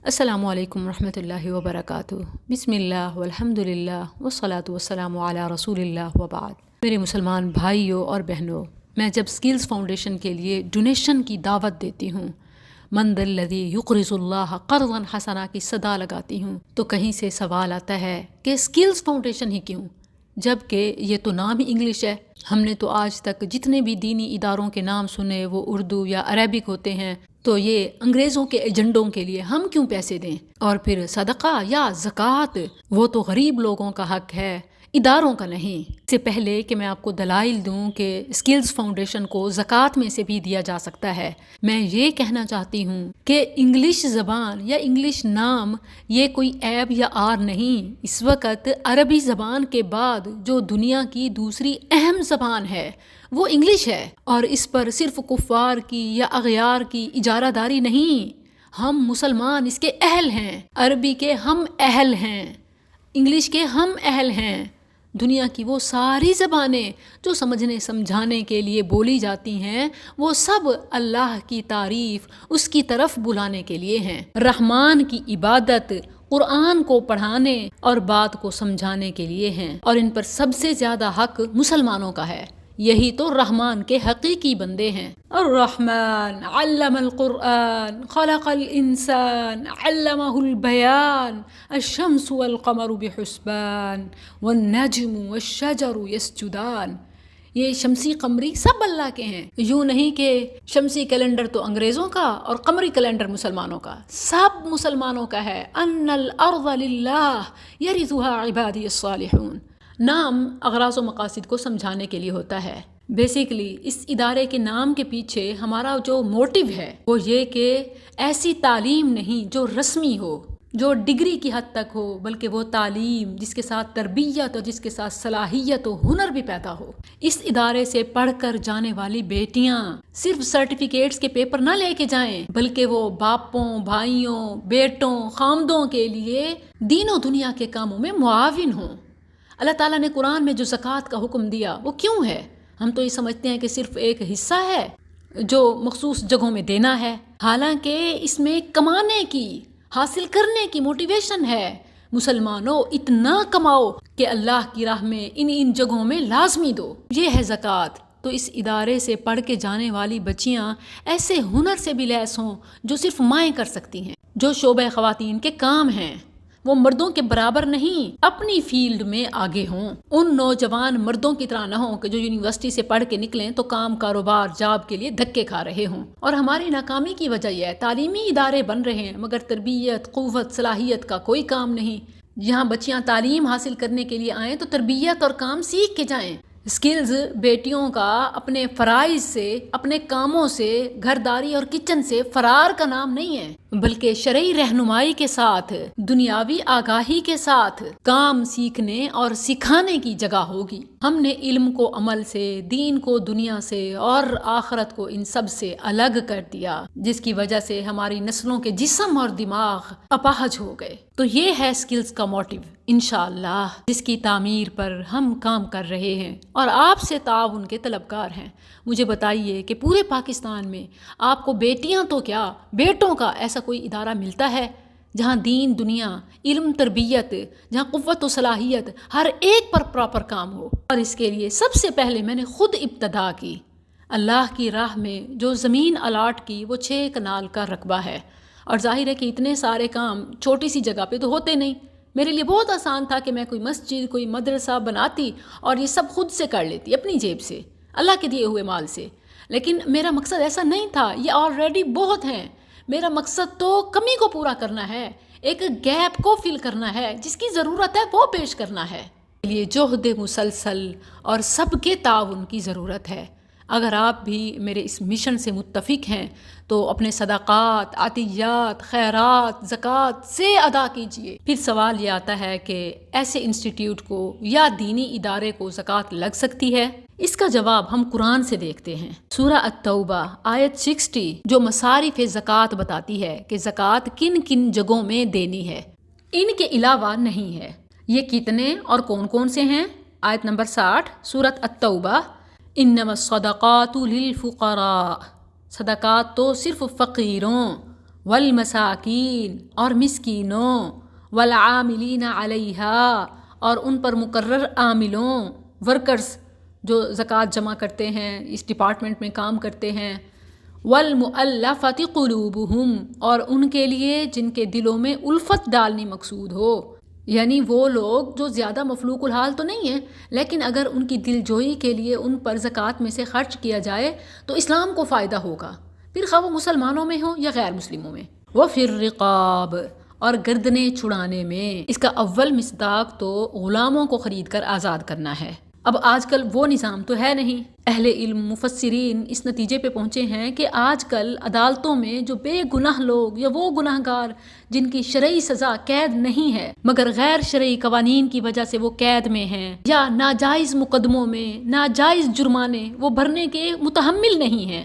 السلام علیکم ورحمۃ اللہ وبرکاتہ۔ بسم اللہ والحمد للہ والصلاۃ والسلام علی رسول اللہ وبعد۔ میرے مسلمان بھائیوں اور بہنوں، میں جب اسکلز فاؤنڈیشن کے لیے ڈونیشن کی دعوت دیتی ہوں، من ذا الذی یقرض اللہ قرضا حسنا کی صدا لگاتی ہوں، تو کہیں سے سوال آتا ہے کہ اسکلز فاؤنڈیشن ہی کیوں، جب کہ یہ تو نام ہی انگلش ہے۔ ہم نے تو آج تک جتنے بھی دینی اداروں کے نام سنے وہ اردو یا عربک ہوتے ہیں، تو یہ انگریزوں کے ایجنڈوں کے لیے ہم کیوں پیسے دیں؟ اور پھر صدقہ یا زکوٰۃ وہ تو غریب لوگوں کا حق ہے، اداروں کا نہیں۔ اس سے پہلے کہ میں آپ کو دلائل دوں کہ اسکلز فاؤنڈیشن کو زکوٰۃ میں سے بھی دیا جا سکتا ہے، میں یہ کہنا چاہتی ہوں کہ انگلش زبان یا انگلش نام یہ کوئی عیب یا عار نہیں۔ اس وقت عربی زبان کے بعد جو دنیا کی دوسری اہم زبان ہے وہ انگلش ہے، اور اس پر صرف کفار کی یا اغیار کی اجارہ داری نہیں۔ ہم مسلمان اس کے اہل ہیں، عربی کے ہم اہل ہیں، انگلش کے ہم اہل ہیں۔ دنیا کی وہ ساری زبانیں جو سمجھنے سمجھانے کے لیے بولی جاتی ہیں وہ سب اللہ کی تعریف، اس کی طرف بلانے کے لیے ہیں۔ رحمان کی عبادت قرآن کو پڑھانے اور بات کو سمجھانے کے لیے ہیں، اور ان پر سب سے زیادہ حق مسلمانوں کا ہے۔ یہی تو رحمان کے حقیقی بندے ہیں۔ الرحمن علم القرآن خلق الانسان علمہ البیان الشمس والقمر بحسبان والنجم والشجر یسجدان۔ یہ شمسی قمری سب اللہ کے ہیں، یوں نہیں کہ شمسی کیلنڈر تو انگریزوں کا اور قمری کیلنڈر مسلمانوں کا، سب مسلمانوں کا ہے۔ ان الارض للہ یرثها عبادی الصالحون۔ نام اغراض و مقاصد کو سمجھانے کے لیے ہوتا ہے۔ بیسیکلی اس ادارے کے نام کے پیچھے ہمارا جو موٹیو ہے وہ یہ کہ ایسی تعلیم نہیں جو رسمی ہو، جو ڈگری کی حد تک ہو، بلکہ وہ تعلیم جس کے ساتھ تربیت اور جس کے ساتھ صلاحیت و ہنر بھی پیدا ہو۔ اس ادارے سے پڑھ کر جانے والی بیٹیاں صرف سرٹیفکیٹس کے پیپر نہ لے کے جائیں، بلکہ وہ باپوں، بھائیوں، بیٹوں، خامدوں کے لیے دین و دنیا کے کاموں میں معاون ہوں۔ اللہ تعالیٰ نے قرآن میں جو زکوٰۃ کا حکم دیا وہ کیوں ہے؟ ہم تو یہ سمجھتے ہیں کہ صرف ایک حصہ ہے جو مخصوص جگہوں میں دینا ہے، حالانکہ اس میں کمانے کی، حاصل کرنے کی موٹیویشن ہے۔ مسلمانوں اتنا کماؤ کہ اللہ کی راہ میں ان جگہوں میں لازمی دو، یہ ہے زکوٰۃ۔ تو اس ادارے سے پڑھ کے جانے والی بچیاں ایسے ہنر سے بھی لیس ہوں جو صرف مائیں کر سکتی ہیں، جو شعبہ خواتین کے کام ہیں، وہ مردوں کے برابر نہیں، اپنی فیلڈ میں آگے ہوں۔ ان نوجوان مردوں کی طرح نہ ہوں کہ جو یونیورسٹی سے پڑھ کے نکلیں تو کام، کاروبار، جاب کے لیے دھکے کھا رہے ہوں۔ اور ہماری ناکامی کی وجہ یہ ہے، تعلیمی ادارے بن رہے ہیں مگر تربیت، قوت، صلاحیت کا کوئی کام نہیں۔ جہاں بچیاں تعلیم حاصل کرنے کے لیے آئیں تو تربیت اور کام سیکھ کے جائیں۔ اسکلز بیٹیوں کا اپنے فرائض سے، اپنے کاموں سے، گھرداری اور کچن سے فرار کا نام نہیں ہے، بلکہ شرعی رہنمائی کے ساتھ، دنیاوی آگاہی کے ساتھ کام سیکھنے اور سکھانے کی جگہ ہوگی۔ ہم نے علم کو عمل سے، دین کو دنیا سے اور آخرت کو ان سب سے الگ کر دیا، جس کی وجہ سے ہماری نسلوں کے جسم اور دماغ اپاہج ہو گئے۔ تو یہ ہے اسکلز کا موٹیو انشاءاللہ، جس کی تعمیر پر ہم کام کر رہے ہیں اور آپ سے تعاون کے طلبگار ہیں۔ مجھے بتائیے کہ پورے پاکستان میں آپ کو بیٹیاں تو کیا، بیٹوں کا ایسا کوئی ادارہ ملتا ہے جہاں دین، دنیا، علم، تربیت، جہاں قوت و صلاحیت ہر ایک پر پراپر کام ہو؟ اور اس کے لیے سب سے پہلے میں نے خود ابتدا کی۔ اللہ کی راہ میں جو زمین الاٹ کی وہ 6 کنال کا رقبہ ہے، اور ظاہر ہے کہ اتنے سارے کام چھوٹی سی جگہ پہ تو ہوتے نہیں۔ میرے لیے بہت آسان تھا کہ میں کوئی مسجد، کوئی مدرسہ بناتی اور یہ سب خود سے کر لیتی، اپنی جیب سے، اللہ کے دیے ہوئے مال سے۔ لیکن میرا مقصد ایسا نہیں تھا، یہ آلریڈی بہت ہیں۔ میرا مقصد تو کمی کو پورا کرنا ہے، ایک گیپ کو فل کرنا ہے، جس کی ضرورت ہے وہ پیش کرنا ہے۔ اس لیے جہد مسلسل اور سب کے تعاون کی ضرورت ہے۔ اگر آپ بھی میرے اس مشن سے متفق ہیں تو اپنے صدقات، عطیات، خیرات، زکوٰۃ سے ادا کیجئے۔ پھر سوال یہ آتا ہے کہ ایسے انسٹیٹیوٹ کو یا دینی ادارے کو زکوٰۃ لگ سکتی ہے؟ اس کا جواب ہم قرآن سے دیکھتے ہیں۔ سورہ التوبہ آیت 60 جو مصارف زکوٰۃ بتاتی ہے کہ زکوٰۃ کن کن جگہوں میں دینی ہے، ان کے علاوہ نہیں ہے۔ یہ کتنے اور کون کون سے ہیں؟ آیت نمبر 60 سورۃ التوبہ، انما الصدقات للفقراء، صدقات تو صرف فقیروں، والمساکین اور مسکینوں، والعاملین علیہا اور ان پر مقرر عاملوں، ورکرز جو زکوٰۃ جمع کرتے ہیں، اس ڈپارٹمنٹ میں کام کرتے ہیں، والمؤلفۃ قلوبہم اور ان کے لیے جن کے دلوں میں الفت ڈالنی مقصود ہو، یعنی وہ لوگ جو زیادہ مفلوق الحال تو نہیں ہیں لیکن اگر ان کی دل جوئی کے لیے ان پر زکوٰۃ میں سے خرچ کیا جائے تو اسلام کو فائدہ ہوگا، پھر خواہ وہ مسلمانوں میں ہوں یا غیر مسلموں میں۔ وفی الرقاب اور گردنیں چھڑانے میں، اس کا اول مصداق تو غلاموں کو خرید کر آزاد کرنا ہے۔ اب آج کل وہ نظام تو ہے نہیں، اہل علم مفسرین اس نتیجے پہ پہنچے ہیں کہ آج کل عدالتوں میں جو بے گناہ لوگ یا وہ گناہ گار جن کی شرعی سزا قید نہیں ہے مگر غیر شرعی قوانین کی وجہ سے وہ قید میں ہیں یا ناجائز مقدموں میں ناجائز جرمانے وہ بھرنے کے متحمل نہیں ہیں،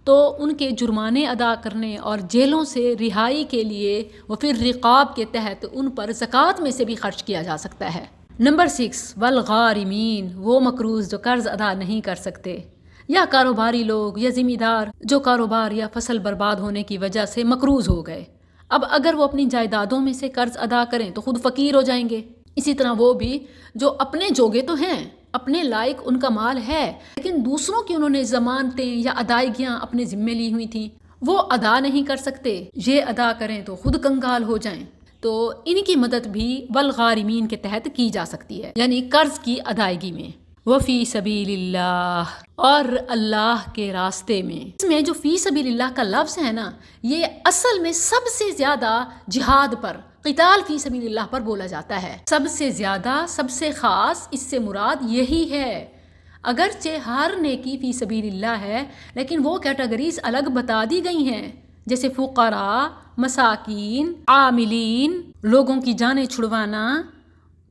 تو ان کے جرمانے ادا کرنے اور جیلوں سے رہائی کے لیے وہ پھر رقاب کے تحت ان پر زکوٰۃ میں سے بھی خرچ کیا جا سکتا ہے۔ نمبر 6 والغارمین، وہ مقروض جو قرض ادا نہیں کر سکتے، یا کاروباری لوگ یا ذمہ دار جو کاروبار یا فصل برباد ہونے کی وجہ سے مقروض ہو گئے۔ اب اگر وہ اپنی جائیدادوں میں سے قرض ادا کریں تو خود فقیر ہو جائیں گے، اسی طرح وہ بھی جو اپنے جوگے تو ہیں، اپنے لائق ان کا مال ہے لیکن دوسروں کی انہوں نے ضمانتیں یا ادائیگیاں اپنے ذمے لی ہوئی تھیں وہ ادا نہیں کر سکتے، یہ ادا کریں تو خود کنگال ہو جائیں، تو ان کی مدد بھی والغارمین کے تحت کی جا سکتی ہے، یعنی قرض کی ادائیگی میں۔ وفی سبیل اللہ اور اللہ کے راستے میں، اس میں جو فی سبیل اللہ کا لفظ ہے نا، یہ اصل میں سب سے زیادہ جہاد پر، قتال فی سبیل اللہ پر بولا جاتا ہے، سب سے زیادہ، سب سے خاص، اس سے مراد یہی ہے۔ اگرچہ ہر نیکی فی سبیل اللہ ہے لیکن وہ کیٹیگریز الگ بتا دی گئی ہیں، جیسے فقراء، مساکین، عاملین، لوگوں کی جانیں چھڑوانا،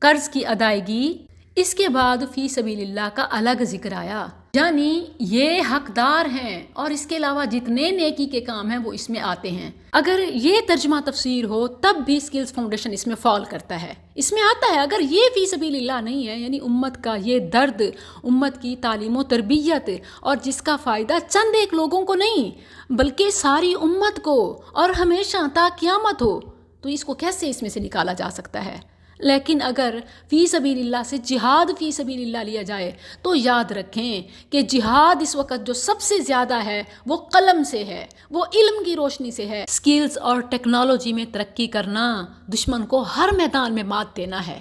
قرض کی ادائیگی، اس کے بعد فی سبیل اللہ کا الگ ذکر آیا، یعنی یہ حقدار ہیں اور اس کے علاوہ جتنے نیکی کے کام ہیں وہ اس میں آتے ہیں۔ اگر یہ ترجمہ تفسیر ہو تب بھی اسکلز فاؤنڈیشن اس میں فال کرتا ہے، اس میں آتا ہے۔ اگر یہ فی سبیل اللہ نہیں ہے، یعنی امت کا یہ درد، امت کی تعلیم و تربیت اور جس کا فائدہ چند ایک لوگوں کو نہیں بلکہ ساری امت کو اور ہمیشہ تا قیامت ہو، تو اس کو کیسے اس میں سے نکالا جا سکتا ہے؟ لیکن اگر فی سبیل اللہ سے جہاد فی سبیل اللہ لیا جائے تو یاد رکھیں کہ جہاد اس وقت جو سب سے زیادہ ہے وہ قلم سے ہے، وہ علم کی روشنی سے ہے۔ سکلز اور ٹیکنالوجی میں ترقی کرنا، دشمن کو ہر میدان میں مات دینا ہے۔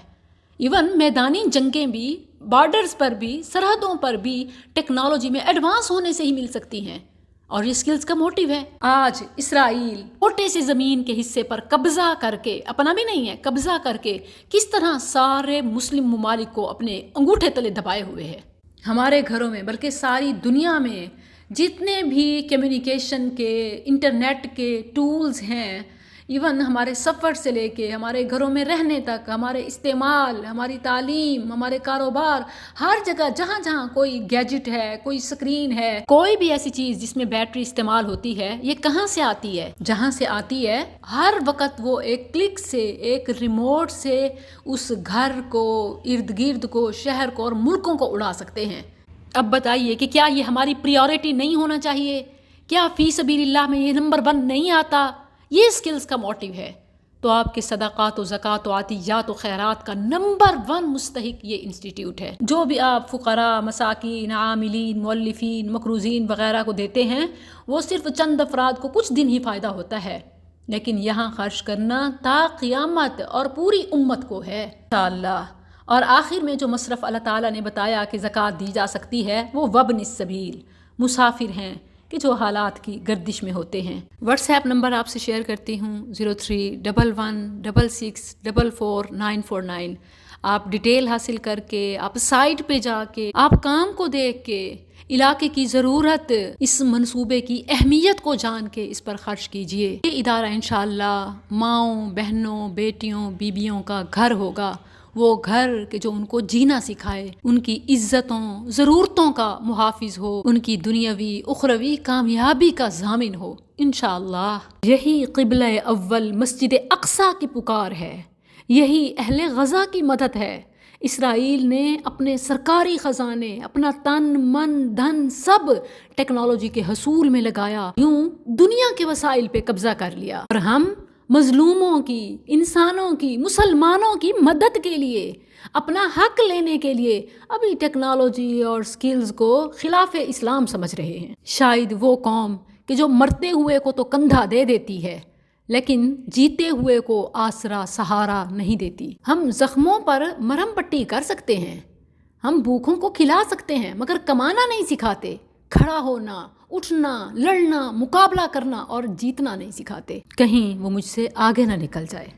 ایون میدانی جنگیں بھی، بارڈرز پر بھی، سرحدوں پر بھی ٹیکنالوجی میں ایڈوانس ہونے سے ہی مل سکتی ہیں، اور یہ سکلز کا موٹیو ہے۔ آج اسرائیل چھوٹے سے زمین کے حصے پر قبضہ کر کے، اپنا بھی نہیں ہے، قبضہ کر کے کس طرح سارے مسلم ممالک کو اپنے انگوٹھے تلے دبائے ہوئے ہے۔ ہمارے گھروں میں بلکہ ساری دنیا میں جتنے بھی کمیونیکیشن کے، انٹرنیٹ کے ٹولز ہیں، ایون ہمارے سفر سے لے کے ہمارے گھروں میں رہنے تک، ہمارے استعمال، ہماری تعلیم، ہمارے کاروبار، ہر جگہ جہاں جہاں کوئی گیجٹ ہے، کوئی سکرین ہے، کوئی بھی ایسی چیز جس میں بیٹری استعمال ہوتی ہے، یہ کہاں سے آتی ہے؟ جہاں سے آتی ہے ہر وقت وہ ایک کلک سے، ایک ریموٹ سے اس گھر کو، ارد گرد کو، شہر کو اور ملکوں کو اڑا سکتے ہیں۔ اب بتائیے کہ کیا یہ ہماری پریورٹی نہیں ہونا چاہیے؟ کیا فی سبیل اللہ میں یہ نمبر 1 نہیں آتا؟ یہ سکلز کا موٹیو ہے، تو آپ کے صدقات و زکوٰۃ و عطیات و خیرات کا نمبر 1 مستحق یہ انسٹیٹیوٹ ہے۔ جو بھی آپ فقراء، مساکین، عاملین، مؤلفین، مقروضین وغیرہ کو دیتے ہیں وہ صرف چند افراد کو کچھ دن ہی فائدہ ہوتا ہے، لیکن یہاں خرچ کرنا تا قیامت اور پوری امت کو ہے انشاءاللہ۔ اور آخر میں جو مصرف اللہ تعالیٰ نے بتایا کہ زکوٰۃ دی جا سکتی ہے وہ وابن السبیل، مسافر ہیں کہ جو حالات کی گردش میں ہوتے ہیں۔ واٹس ایپ نمبر آپ سے شیئر کرتی ہوں 031166444949۔ آپ ڈیٹیل حاصل کر کے، آپ سائٹ پہ جا کے، آپ کام کو دیکھ کے، علاقے کی ضرورت، اس منصوبے کی اہمیت کو جان کے اس پر خرچ کیجئے۔ یہ ادارہ انشاءاللہ ماؤں، بہنوں، بیٹیوں، بیبیوں کا گھر ہوگا، وہ گھر کہ جو ان کو جینا سکھائے، ان کی عزتوں، ضرورتوں کا محافظ ہو، ان کی دنیاوی اخروی کامیابی کا ضامن ہو انشاءاللہ۔ یہی قبلہ اول مسجد اقصی کی پکار ہے، یہی اہل غزہ کی مدد ہے، اسرائیل نے اپنے سرکاری خزانے، اپنا تن من دھن سب ٹیکنالوجی کے حصول میں لگایا، یوں دنیا کے وسائل پہ قبضہ کر لیا، اور ہم مظلوموں کی، انسانوں کی، مسلمانوں کی مدد کے لیے، اپنا حق لینے کے لیے ابھی ٹیکنالوجی اور سکلز کو خلاف اسلام سمجھ رہے ہیں۔ شاید وہ قوم کہ جو مرتے ہوئے کو تو کندھا دے دیتی ہے لیکن جیتے ہوئے کو آسرا سہارا نہیں دیتی۔ ہم زخموں پر مرہم پٹی کر سکتے ہیں، ہم بھوکھوں کو کھلا سکتے ہیں، مگر کمانا نہیں سکھاتے، کھڑا ہونا، اٹھنا، لڑنا، مقابلہ کرنا اور جیتنا نہیں سکھاتے۔ کہیں وہ مجھ سے آگے نہ نکل جائے۔